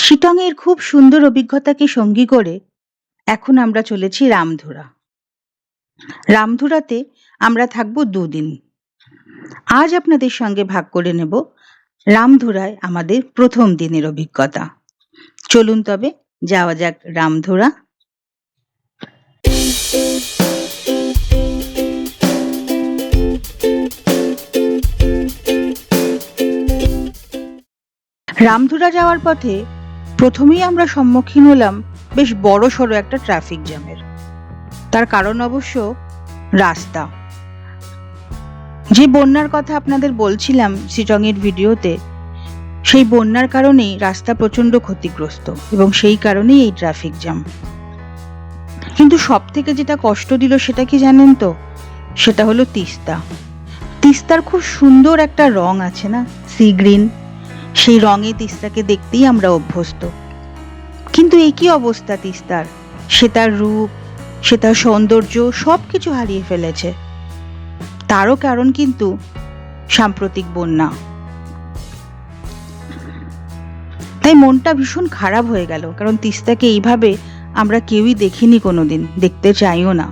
শিটংয়ের খুব সুন্দর অভিজ্ঞতাকে সঙ্গী করে এখন আমরা চলেছি রামধুরা। রামধুরাতে আমরা থাকবো ২ দিন। আজ আপনাদের সঙ্গে ভাগ করে নেব রামধুরায় আমাদের প্রথম দিনের অভিজ্ঞতা। চলুন তবে যাওয়া যাক রামধুরা। রামধুরা যাওয়ার পথে প্রথমেই আমরা সম্মুখীন হলাম বেশ বড়সড় একটা ট্রাফিক জ্যামের। তার কারণ অবশ্য রাস্তা। যে বন্যার কথা আপনাদের বলছিলাম শিটংয়ের ভিডিওতে, সেই বন্যার কারণেই রাস্তা প্রচণ্ড ক্ষতিগ্রস্ত এবং সেই কারণেই এই ট্রাফিক জ্যাম। কিন্তু সব থেকে যেটা কষ্ট দিল সেটা কি জানেন তো? সেটা হলো তিস্তা। তিস্তার খুব সুন্দর একটা রং আছে না, সি গ্রিন, সেই রঙে তিস্তাকে দেখতেই আমরা অভ্যস্ত। কিন্তু এই কি অবস্থা তিস্তার? সে তার রূপ, সে তার সৌন্দর্য সবকিছু হারিয়ে ফেলেছে। তারও কারণ কিন্তু সাম্প্রতিক বন্যা। তাই মনটা ভীষণ খারাপ হয়ে গেল, কারণ তিস্তাকে এইভাবে আমরা কেউই দেখিনি কোনোদিন, দেখতে চাইও না।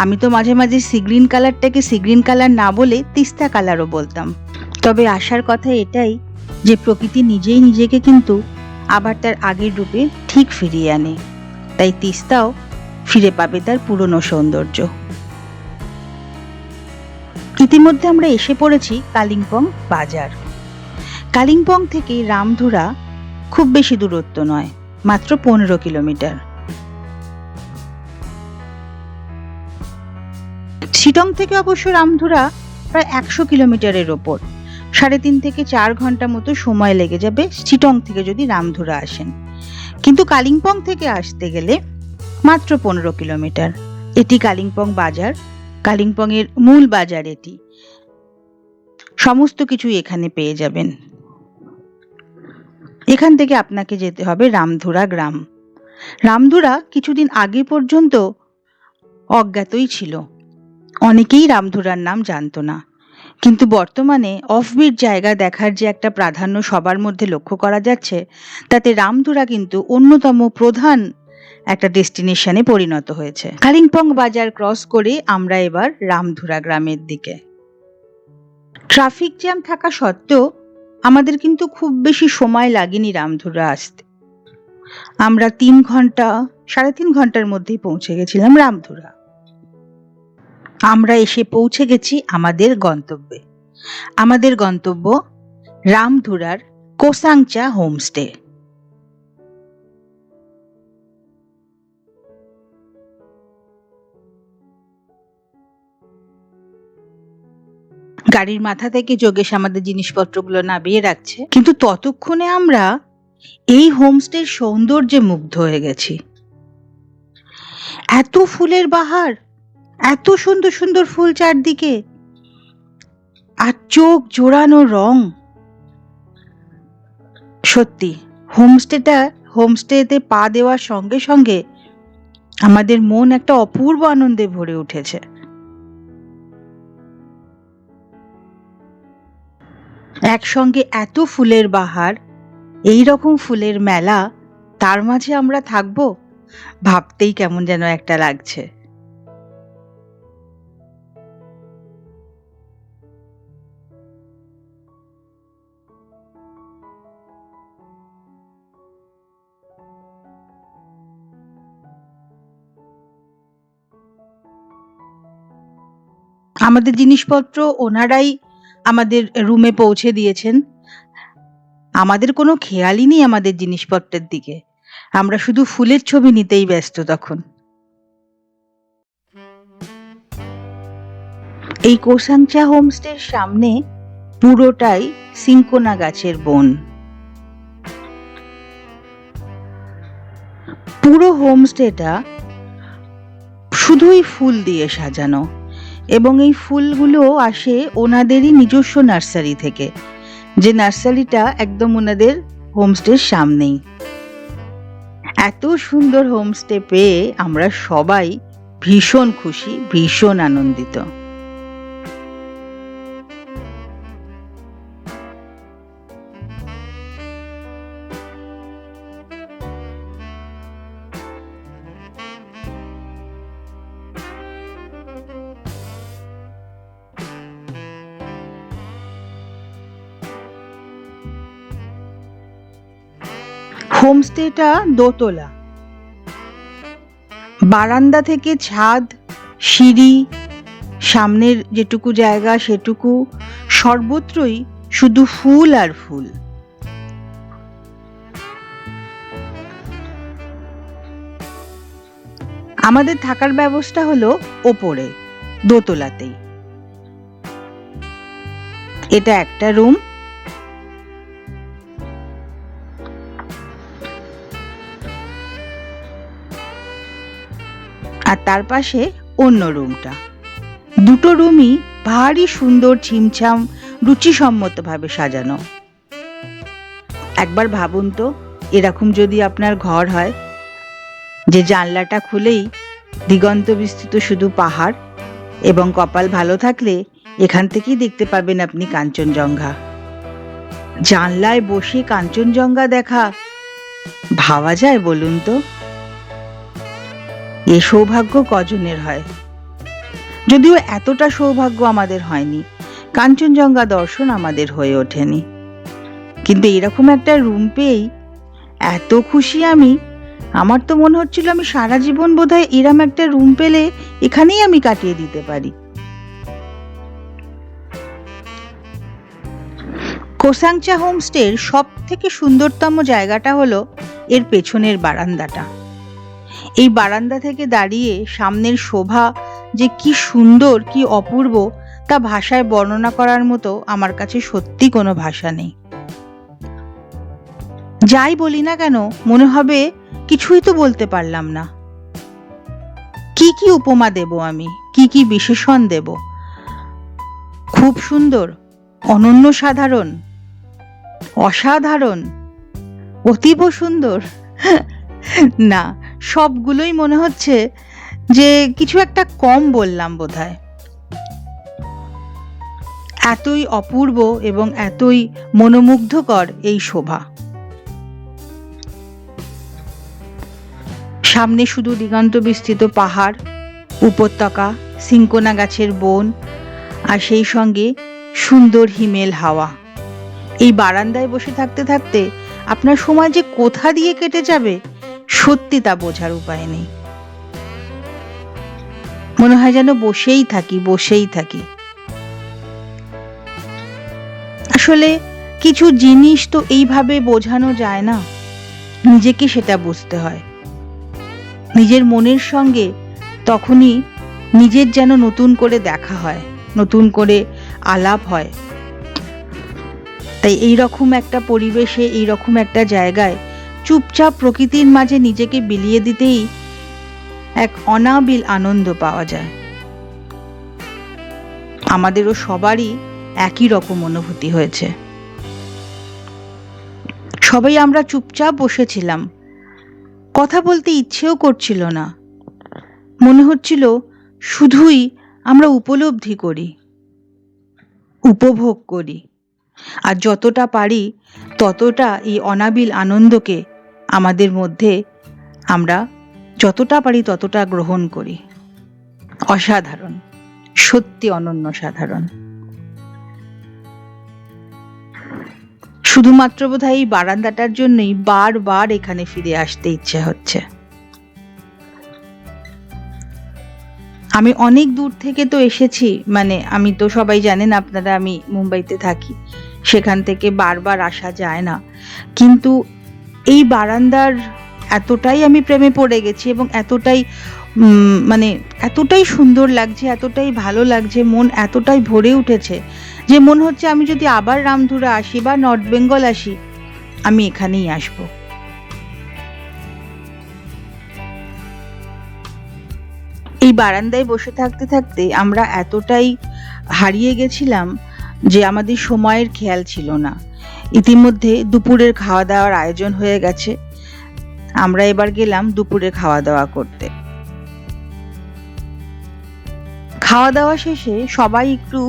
আমি তো মাঝে মাঝে সি গ্রিন কালারটাকে সি গ্রিন কালার না বলে তিস্তা কালারও বলতাম। তবে আসার কথা এটাই যে প্রকৃতি নিজেই নিজেকে কিন্তু আবার তার আগের রূপে ঠিক ফিরিয়ে আনে। তাই তিস্তাও ফিরে পাবে তার পুরনো সৌন্দর্য। ইতিমধ্যে আমরা এসে পড়েছি কালিম্পং বাজার। কালিম্পং থেকে রামধুরা খুব বেশি দূরত্ব নয়, মাত্র ১৫ কিলোমিটার। শিটং থেকে অবশ্য রামধুরা প্রায় ১০০ কিলোমিটারের ওপর। ৩.৫ থেকে ৪ ঘন্টা মতো সময় লেগে যাবে শিটং থেকে যদি রামধুরা আসেন। কিন্তু কালিম্পং থেকে আসতে গেলে মাত্র ১৫ কিলোমিটার। এটি কালিম্পং বাজার, কালিম্পং এর মূল বাজার এটি। সমস্ত কিছুই এখানে পেয়ে যাবেন। এখান থেকে আপনাকে যেতে হবে রামধুরা গ্রাম। রামধুরা কিছুদিন আগে পর্যন্ত অজ্ঞাতই ছিল, অনেকেই রামধুরার নাম জানতো না। কিন্তু বর্তমানে অফবিট জায়গা দেখার যে একটা প্রাধান্য সবার মধ্যে লক্ষ্য করা যাচ্ছে, তাতে রামধুরা কিন্তু অন্যতম প্রধান একটা ডেস্টিনেশনে পরিণত হয়েছে। কালিম্পং বাজার ক্রস করে আমরা এবার রামধুরা গ্রামের দিকে। ট্রাফিক জ্যাম থাকা সত্ত্বেও আমাদের কিন্তু খুব বেশি সময় লাগেনি রামধুরা আসতে। আমরা ৩.৫ ঘন্টার মধ্যেই পৌঁছে গেছিলাম রামধুরা। আমরা এসে পৌঁছে গেছি আমাদের গন্তব্যে। আমাদের গন্তব্য রামধুরার কোসাংচা হোমস্টে। গাড়ির মাথা থেকে যোগেশ আমাদের জিনিসপত্রগুলো নামিয়ে রাখছে, কিন্তু ততক্ষণে আমরা এই হোমস্টের সৌন্দর্যে মুগ্ধ হয়ে গেছি। এত ফুলের বাহার, এত সুন্দর সুন্দর ফুল চারদিকে, আর চোখ জোড়ানো রং। সত্যি হোমস্টেতে পা দেওয়ার সঙ্গে সঙ্গে আমাদের মন একটা অপূর্ব আনন্দে ভরে উঠেছে। একসঙ্গে এত ফুলের বাহার, এই রকম ফুলের মেলা, তার মাঝে আমরা থাকবো, ভাবতেই কেমন যেন একটা লাগছে। আমাদের জিনিসপত্র ওনারাই আমাদের রুমে পৌঁছে দিয়েছেন। আমাদের কোনো খেয়ালই নেই আমাদের জিনিসপত্রের দিকে, আমরা শুধু ফুলের ছবি নিতেই ব্যস্ত তখন। এই কোসাংচা হোমস্টের সামনে পুরোটাই সিঙ্কোনা গাছের বন। পুরো হোমস্টেটা শুধুই ফুল দিয়ে সাজানো, এবং এই ফুলগুলো আসে ওনাদেরই নিজস্ব নার্সারি থেকে, যে নার্সারিটা একদম ওনাদের হোমস্টের সামনেই। এত সুন্দর হোমস্টে পেয়ে আমরা সবাই ভীষণ খুশি, ভীষণ আনন্দিত। হোমস্টেটা দোতলা। বারান্দা থেকে ছাদ, সিঁড়ি, সামনের যেটুকু জায়গা সেটুকু সর্বত্রই শুধু ফুল আর ফুল। আমাদের থাকার ব্যবস্থা হলো ওপরে দোতলাতেই। এটা একটা রুম, আর তার পাশে অন্য রুমটা। দুটো রুমই ভারী সুন্দর, ছিমছাম, রুচিসম্মত ভাবে সাজানো। একবার ভাবুন তো, এরকম যদি আপনার ঘর হয়, যে জানলাটা খুলেই দিগন্ত বিস্তৃত শুধু পাহাড়, এবং কপাল ভালো থাকলে এখান থেকেই দেখতে পাবেন আপনি কাঞ্চনজঙ্ঘা। জানলায় বসে কাঞ্চনজঙ্ঘা দেখা ভাবা যায় বলুন তো? এ সৌভাগ্য কজনের হয়? যদিও এতটা সৌভাগ্য আমাদের হয়নি, কাঞ্চনজঙ্ঘা দর্শন আমাদের হয়ে ওঠেনি, কিন্তু এরকম একটা রুম পেয়েই এত খুশি আমি। আমার তো মনে হচ্ছিল আমি সারা জীবন বোধহয় এরম একটা রুম পেলে এখানেই আমি কাটিয়ে দিতে পারি। কোসাংচা হোমস্টের সব থেকে সুন্দরতম জায়গাটা হলো এর পেছনের বারান্দাটা। এই বারান্দা থেকে দাঁড়িয়ে সামনের শোভা যে কি সুন্দর, কি অপূর্ব, তা ভাষায় বর্ণনা করার মতো আমার কাছে সত্যি কোনো ভাষা নেই। যাই বলি না কেন, মনে হবে কিছুই তো বলতে পারলাম না। কি কি উপমা দেব আমি, কি কি বিশেষণ দেব? খুব সুন্দর, অনন্য সাধারণ, অসাধারণ, অতীব সুন্দর, না, সবগুলোই মনে হচ্ছে যে কিছু একটা কম বললাম বোধহয়। এতই অপূর্ব এবং এতই মনোমুগ্ধকর এই শোভা। সামনে শুধু দিগন্ত বিস্তৃত পাহাড়, উপত্যকা, সিঙ্কোনা গাছের বন, আর সেই সঙ্গে সুন্দর হিমেল হাওয়া। এই বারান্দায় বসে থাকতে থাকতে আপনার সময় যে কোথা দিয়ে কেটে যাবে সত্যি তা বোঝার উপায় নেই। মনে হয় যেন বসেই থাকি, বসেই থাকি। আসলে কিছু জিনিস তো এইভাবে বোঝানো যায় না, নিজেকে সেটা বুঝতে হয়। নিজের মনের সঙ্গে তখনই নিজের যেন নতুন করে দেখা হয়, নতুন করে আলাপ হয়। তাই এইরকম একটা পরিবেশে, এইরকম একটা জায়গায় চুপচাপ প্রকৃতির মাঝে নিজেকে বিলিয়ে দিতেই এক অনাবিল আনন্দ পাওয়া যায়। আমাদেরও সবারই একই রকম অনুভূতি হয়েছে। সবাই আমরা চুপচাপ বসেছিলাম, কথা বলতে ইচ্ছেও করছিল না। মনে হচ্ছিল শুধুই আমরা উপলব্ধি করি, উপভোগ করি, আর যতটা পারি ততটা এই অনাবিল আনন্দকে আমাদের মধ্যে আমরা যতটা পারি ততটা গ্রহণ করি। অসাধারণ, সত্যি অনন্য সাধারণ। শুধুমাত্র বোধহয় এই বারান্দাটার জন্যই বারবার এখানে ফিরে আসতে ইচ্ছে হচ্ছে। আমি অনেক দূর থেকে তো এসেছি, মানে আমি তো, সবাই জানেন আপনারা, আমি মুম্বাইতে থাকি, সেখান থেকে বারবার আসা যায় না, কিন্তু এই বারান্দার এতটাই আমি প্রেমে পড়ে গেছি এবং এতটাই মানে এতটাই সুন্দর লাগছে, এতটাই ভালো লাগছে, মন এতটাই ভরে উঠেছে যে মনে হচ্ছে আমি যদি আবার রামধুরা আসি বা নর্থ বেঙ্গল আসি, আমি এখানেই আসব। এই বারান্দায় বসে থাকতে থাকতে আমরা এতটাই হারিয়ে গেছিলাম যে আমাদের সময়ের খেয়াল ছিল না। ইতিমধ্যে দুপুরের খাওয়া দাওয়ার আয়োজন হয়ে গেছে। আমরা এবার গেলাম দুপুরে খাওয়া দাওয়া করতে। খাওয়া দাওয়া শেষে সবাই একটু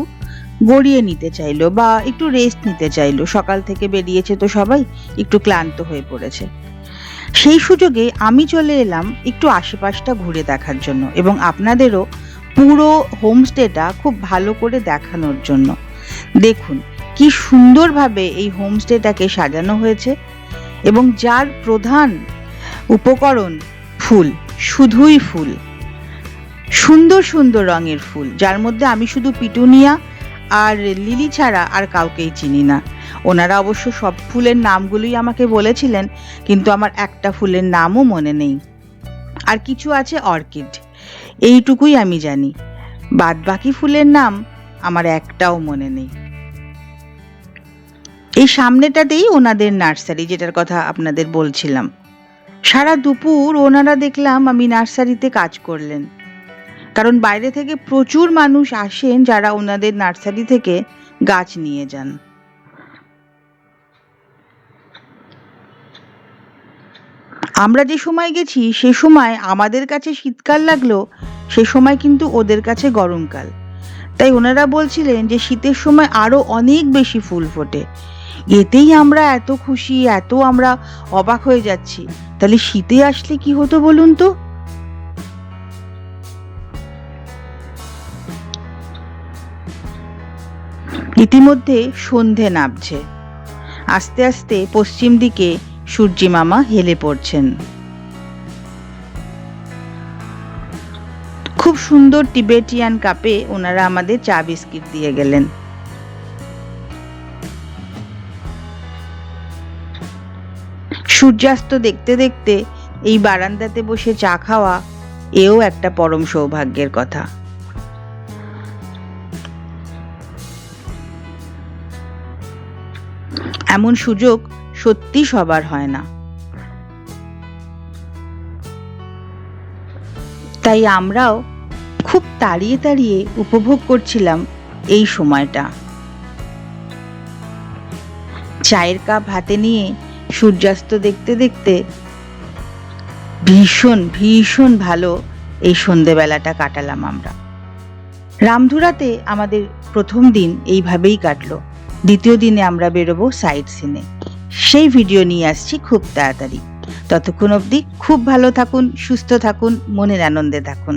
গড়িয়ে নিতে চাইলো বা একটু রেস্ট নিতে চাইলো। সকাল থেকে বেরিয়েছে তো সবাই একটু ক্লান্ত হয়ে পড়েছে। সেই সুযোগে আমি চলে এলাম একটু আশেপাশটা ঘুরে দেখার জন্য এবং আপনাদেরও পুরো হোমস্টেটা খুব ভালো করে দেখানোর জন্য। দেখুন কি সুন্দরভাবে এই হোমস্টেটাকে সাজানো হয়েছে এবং যার প্রধান উপকরণ ফুল, শুধুই ফুল, সুন্দর সুন্দর রঙের ফুল, যার মধ্যে আমি শুধু পিটুনিয়া আর লিলি ছাড়া আর কাউকেই চিনি না। ওনারা অবশ্য সব ফুলের নামগুলোই আমাকে বলেছিলেন, কিন্তু আমার একটা ফুলের নামও মনে নেই। আর কিছু আছে অর্কিড, এইটুকুই আমি জানি, বাদ বাকি ফুলের নাম আমার একটাও মনে নেই। এই সামনেটাতেই ওনাদের নার্সারি, যেটার কথা আপনাদের বলছিলাম। সারা দুপুর ওনারা দেখলাম আমি নার্সারিতে কাজ করলেন, কারণ বাইরে থেকে প্রচুর মানুষ আসেন যারা ওনাদের নার্সারি থেকে গাছ নিয়ে যান। আমরা যে সময় গেছি সে সময় আমাদের কাছে শীতকাল লাগলো, সে সময় কিন্তু ওদের কাছে গরমকাল। তাই ওনারা বলছিলেন যে শীতের সময় আরো অনেক বেশি ফুল ফোটে। এতেই আমরা এত খুশি, এত আমরা অবাক হয়ে যাচ্ছি। তাহলে শীতে আসলে কি হতো বলুন তো? ইতিমধ্যে সন্ধে নামছে, আস্তে আস্তে পশ্চিম দিকে সূর্যি মামা হেলে পড়ছেন। খুব সুন্দর টিবেটিয়ান কাপে ওনারা আমাদের চা বিস্কিট দিয়ে গেলেন। সূর্যাস্ত দেখতে দেখতে এই বারান্দাতে বসে চা খাওয়া, এও একটা পরম সৌভাগ্যের কথা। এমন সুযোগ সত্যি সবার হয় না। তাই আমরাও খুব তাড়িয়ে তাড়িয়ে উপভোগ করছিলাম এই সময়টা। চায়ের কাপ হাতে নিয়ে সূর্যাস্ত দেখতে দেখতে ভীষণ ভীষণ ভালো এই সন্ধেবেলাটা কাটালাম আমরা। রামধুরাতে আমাদের প্রথম দিন এইভাবেই কাটলো। দ্বিতীয় দিনে আমরা বেরোবো সাইট সিনে, সেই ভিডিও নিয়ে আসছি খুব তাড়াতাড়ি। ততক্ষণ অবধি খুব ভালো থাকুন, সুস্থ থাকুন, মনের আনন্দে থাকুন।